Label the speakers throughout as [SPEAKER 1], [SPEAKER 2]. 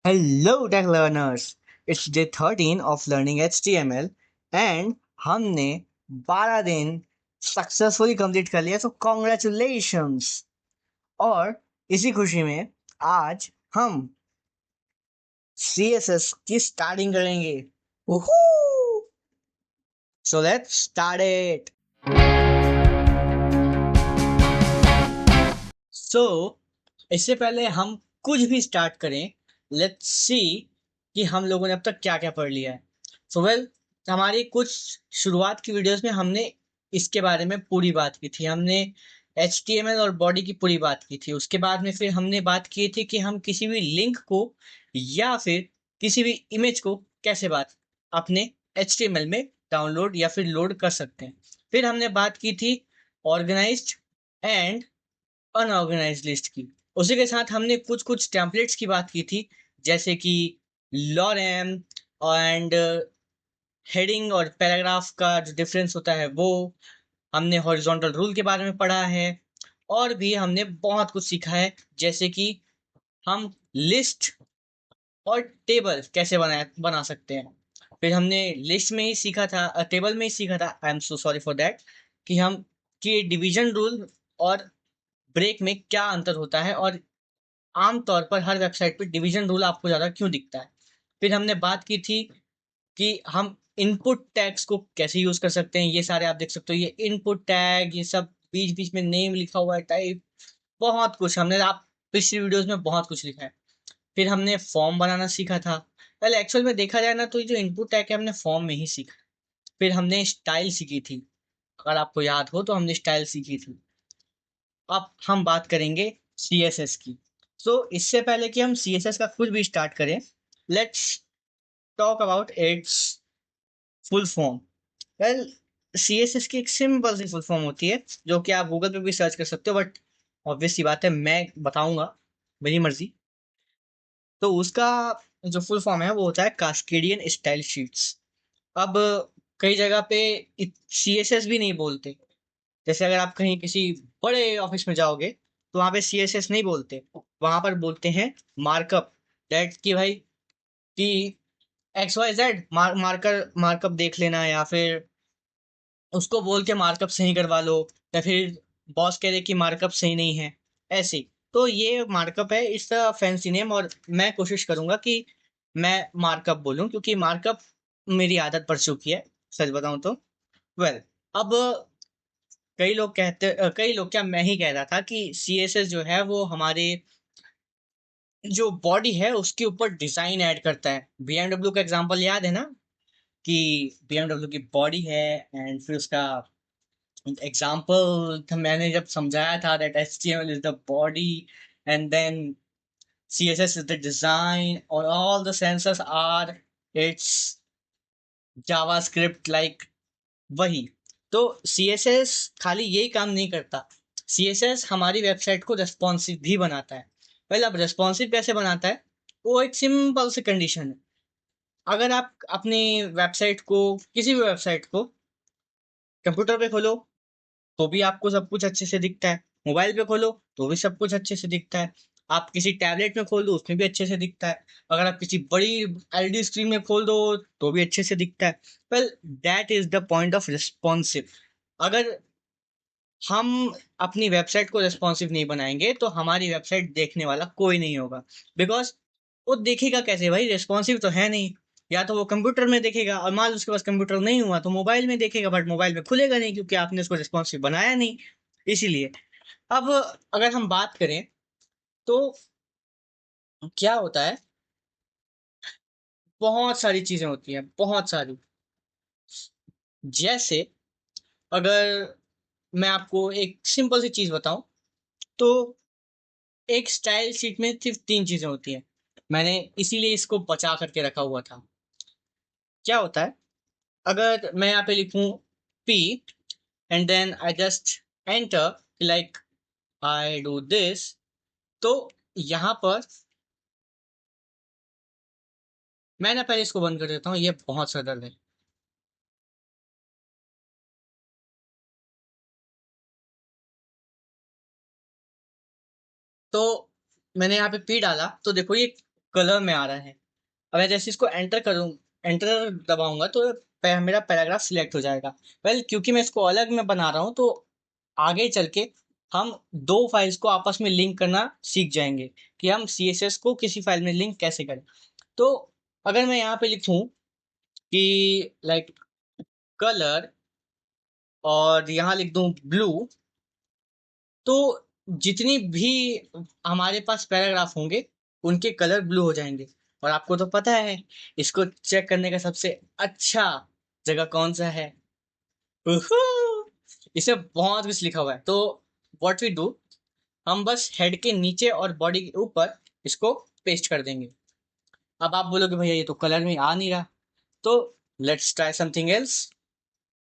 [SPEAKER 1] Hello tech learners. It's day 13 of learning HTML and हमने 12 दिन successfully complete कर लिया, तो कॉन्ग्रेचुलेशंस। और इसी खुशी में आज हम CSS की स्टार्टिंग करेंगे। So let's start it. So इससे पहले हम कुछ भी स्टार्ट करें, लेट्स सी कि हम लोगों ने अब तक क्या क्या पढ़ लिया है। हमारी कुछ शुरुआत की वीडियोस में हमने इसके बारे में पूरी बात की थी। हमने HTML और बॉडी की पूरी बात की थी। उसके बाद में फिर हमने बात की थी कि हम किसी भी लिंक को या फिर किसी भी इमेज को कैसे बात अपने HTML में डाउनलोड या फिर लोड कर सकते हैं। फिर हमने बात की थी ऑर्गेनाइज्ड एंड अनऑर्गेनाइज्ड लिस्ट की। उसी के साथ हमने कुछ कुछ टेम्पलेट्स की बात की थी, जैसे कि लॉरेम एंड हेडिंग और पैराग्राफ का जो डिफरेंस होता है वो। हमने हॉरिजॉन्टल रूल के बारे में पढ़ा है और भी हमने बहुत कुछ सीखा है, जैसे कि हम लिस्ट और टेबल कैसे बना सकते हैं। फिर हमने लिस्ट में ही सीखा था, टेबल में ही सीखा था, I am so sorry for that, कि हम कि डिवीजन रूल और ब्रेक में क्या अंतर होता है और आम तौर पर हर वेबसाइट पे डिवीजन रूल आपको ज़्यादा क्यों दिखता है। फिर हमने बात की थी कि हम इनपुट टैग्स को कैसे यूज़ कर सकते हैं। ये सारे आप देख सकते हो, ये इनपुट टैग, ये सब बीच बीच में नेम लिखा हुआ है टाइप, बहुत कुछ हमने आप पिछली वीडियोस में बहुत कुछ लिखा है। फिर हमने फॉर्म बनाना सीखा था। पहले एक्चुअल में देखा जाए ना तो ये जो इनपुट टैग है हमने फॉर्म में ही सीखा। फिर हमने स्टाइल सीखी थी, अगर आपको याद हो तो हमने स्टाइल सीखी थी। अब हम बात करेंगे CSS की। इससे पहले कि हम CSS का कुछ भी स्टार्ट करें, let's talk about it's full form. Well, CSS की एक सिंपल सी फुल फॉर्म होती है जो कि आप गूगल पे भी सर्च कर सकते हो, बट ऑब्वियस सी बात है मैं बताऊंगा, मेरी मर्जी। तो उसका जो फुल फॉर्म है वो होता है कास्केडियन स्टाइल शीट्स। अब कई जगह पे CSS भी नहीं बोलते। जैसे अगर आप कहीं किसी बड़े ऑफिस में जाओगे तो वहां पे CSS नहीं बोलते, वहां पर बोलते हैं मार्कअप। दैट कि भाई कि XYZ मार्कर मार्कअप देख लेना, या फिर उसको बोल के मार्कअप सही करवा लो, या फिर बॉस कह दे कि मार्कअप सही नहीं है, ऐसे ही। तो ये मार्कअप है, इसका फैंसी नेम, और मैं कोशिश करूंगा कि मैं मार्कअप बोलूं क्योंकि मार्कअप मेरी आदत पड़ चुकी है, सच बताऊं तो। वेल, अब कई लोग क्या, मैं ही कह रहा था कि CSS जो है वो हमारे जो बॉडी है उसके ऊपर डिजाइन ऐड करता है। BMW का एग्जांपल याद है ना, कि BMW की बॉडी है एंड फिर उसका एग्जाम्पल मैंने जब समझाया था that HTML is the body and then CSS is the design or all the sensors are its JavaScript like, वही। तो CSS खाली यही काम नहीं करता, CSS हमारी वेबसाइट को रेस्पॉन्सिव भी बनाता है। पहले अब रेस्पॉन्सिव कैसे बनाता है, वो एक सिंपल सी कंडीशन है। अगर आप अपनी वेबसाइट को, किसी भी वेबसाइट को कंप्यूटर पे खोलो तो भी आपको सब कुछ अच्छे से दिखता है, मोबाइल पे खोलो तो भी सब कुछ अच्छे से दिखता है, आप किसी टैबलेट में खोल दो उसमें भी अच्छे से दिखता है, अगर आप किसी बड़ी LED स्क्रीन में खोल दो तो भी अच्छे से दिखता है। Well, that is the point of responsive. अगर हम अपनी वेबसाइट को रेस्पॉन्सिव नहीं बनाएंगे तो हमारी वेबसाइट देखने वाला कोई नहीं होगा। बिकॉज वो देखेगा कैसे भाई, रेस्पॉन्सिव तो है नहीं। या तो वो कंप्यूटर में देखेगा, और मान लो उसके पास कंप्यूटर नहीं हुआ तो मोबाइल में देखेगा, बट मोबाइल में खुलेगा नहीं क्योंकि आपने उसको रेस्पॉन्सिव बनाया नहीं, इसीलिए। अब अगर हम बात करें तो क्या होता है, बहुत सारी चीजें होती हैं, बहुत सारी। जैसे अगर मैं आपको एक सिंपल सी चीज बताऊं तो एक स्टाइल शीट में सिर्फ 3 चीजें होती हैं। मैंने इसीलिए इसको बचा करके रखा हुआ था। क्या होता है, अगर मैं यहाँ पे लिखूं P and then I just enter, like I do this, तो यहाँ पर मैं ना पहले इसको बंद कर देता हूँ, ये बहुत सर दर्द है। तो मैंने यहाँ पे P डाला तो देखो ये कलर में आ रहा है। अब मैं जैसे इसको एंटर करूँ, एंटर दबाऊंगा तो मेरा पैराग्राफ सिलेक्ट हो जाएगा। क्योंकि मैं इसको अलग में बना रहा हूँ तो आगे चल के हम दो फाइल्स को आपस में लिंक करना सीख जाएंगे कि हम CSS को किसी फाइल में लिंक कैसे करें। तो अगर मैं यहाँ पे लिखूं कि लाइक कलर और यहाँ लिख दूं ब्लू, तो जितनी भी हमारे पास पैराग्राफ होंगे उनके कलर ब्लू हो जाएंगे। और आपको तो पता है इसको चेक करने का सबसे अच्छा जगह कौन सा है? उहू! इसे बहुत कुछ लिखा हुआ है। तो व्हाट वी डू, हम बस हेड के नीचे और बॉडी के ऊपर इसको पेस्ट कर देंगे। अब आप बोलोगे भैया ये तो कलर में आ नहीं रहा, तो लेट्स ट्राई समथिंग एल्स।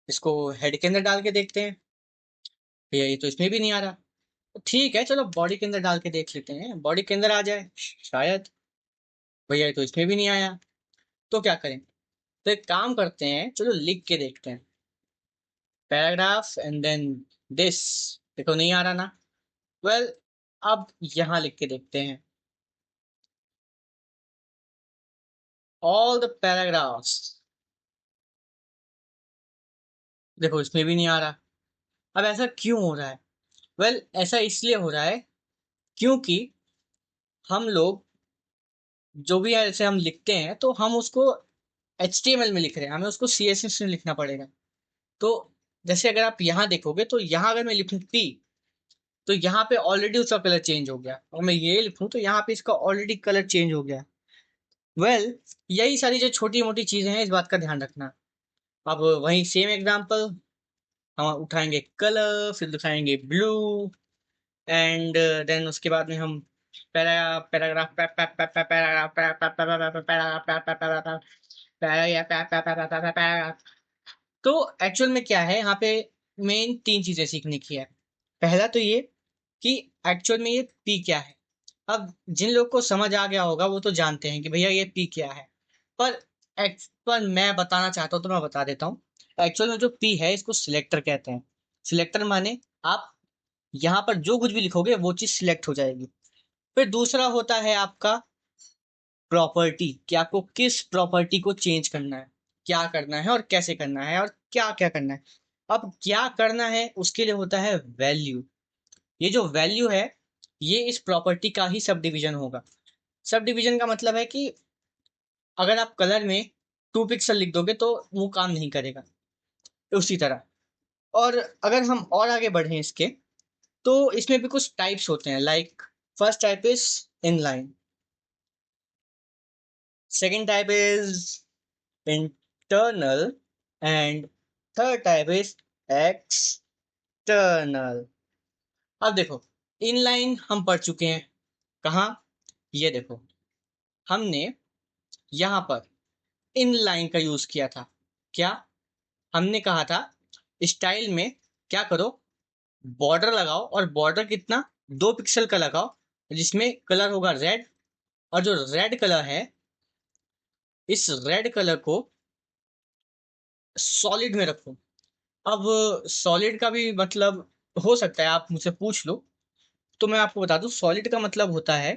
[SPEAKER 1] इसको हेड के अंदर डाल के देखते हैं। भैया ये तो इसमें भी नहीं आ रहा। तो ठीक है, चलो बॉडी के अंदर डाल के देख लेते हैं, बॉडी के अंदर आ जाए शायद। भैया ये तो इसमें भी नहीं आया। तो क्या करें? तो एक काम करते हैं, चलो लिख के देखते हैं, पैराग्राफ एंड देन दिस। देखो नहीं आ रहा ना। वेल अब यहाँ लिख के देखते हैं, ऑल द पैराग्राफ्स। देखो इसमें भी नहीं आ रहा। अब ऐसा क्यों हो रहा है? ऐसा इसलिए हो रहा है क्योंकि हम लोग जो भी ऐसे हम लिखते हैं तो हम उसको HTML में लिख रहे हैं, हमें उसको CSS में लिखना पड़ेगा। तो जैसे अगर आप यहाँ देखोगे तो यहाँ अगर मैं लिखूँ P, तो यहाँ पे ऑलरेडी उसका कलर चेंज हो गया। और मैं ये लिखूँ तो यहाँ पे इसका ऑलरेडी कलर चेंज हो गया। यही सारी जो छोटी मोटी चीजें हैं, इस बात का ध्यान रखना। अब वही सेम एग्जांपल हम उठाएंगे, कलर फिर दिखाएंगे ब्लू, एंड देन उसके बाद में हम पैराग्राफ पैराग्राफ। तो एक्चुअल में क्या है यहाँ पे, मेन तीन चीजें सीखने की है। पहला तो ये कि एक्चुअल में ये पी क्या है। अब जिन लोग को समझ आ गया होगा वो तो जानते हैं कि भैया ये पी क्या है। पर पर मैं बताना चाहता हूँ तो मैं बता देता हूँ। एक्चुअल में जो पी है इसको सिलेक्टर कहते हैं। सिलेक्टर माने आप यहाँ पर जो कुछ भी लिखोगे वो चीज सिलेक्ट हो जाएगी। फिर दूसरा होता है आपका प्रॉपर्टी, कि आपको किस प्रॉपर्टी को चेंज करना है, क्या करना है और कैसे करना है और क्या क्या करना है। अब क्या करना है उसके लिए होता है वैल्यू। ये जो वैल्यू है ये इस प्रॉपर्टी का ही सब डिवीजन होगा। सब डिवीजन का मतलब है कि अगर आप कलर में 2 पिक्सल लिख दोगे तो वो काम नहीं करेगा। उसी तरह, और अगर हम और आगे बढ़े इसके, तो इसमें भी कुछ टाइप्स होते हैं। Like first type is inline, second type is internal, and third type is external। अब देखो, इनलाइन हम पढ़ चुके हैं कहाँ, ये देखो हमने यहाँ पर इनलाइन का यूज किया था। क्या हमने कहा था? स्टाइल में क्या करो, बॉर्डर लगाओ और बॉर्डर कितना, 2 पिक्सल का लगाओ, जिसमें कलर होगा रेड। और जो रेड कलर है इस रेड कलर को सॉलिड में रखो। अब सॉलिड का भी मतलब हो सकता है, आप मुझसे पूछ लो तो मैं आपको बता दूं। सॉलिड का मतलब होता है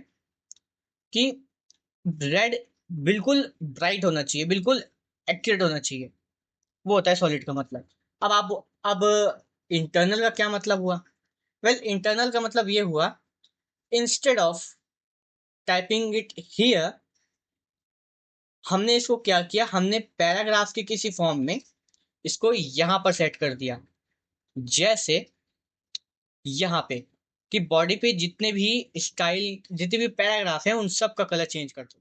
[SPEAKER 1] कि रेड बिल्कुल ब्राइट होना चाहिए, बिल्कुल एक्यूरेट होना चाहिए। वो होता है सॉलिड का मतलब। अब इंटरनल का क्या मतलब हुआ? इंटरनल का मतलब ये हुआ, instead of typing it here, हमने इसको क्या किया, हमने पैराग्राफ के किसी फॉर्म में इसको यहाँ पर सेट कर दिया। जैसे यहाँ पे कि बॉडी पे जितने भी स्टाइल, जितने भी पैराग्राफ हैं उन सब का कलर चेंज कर दो।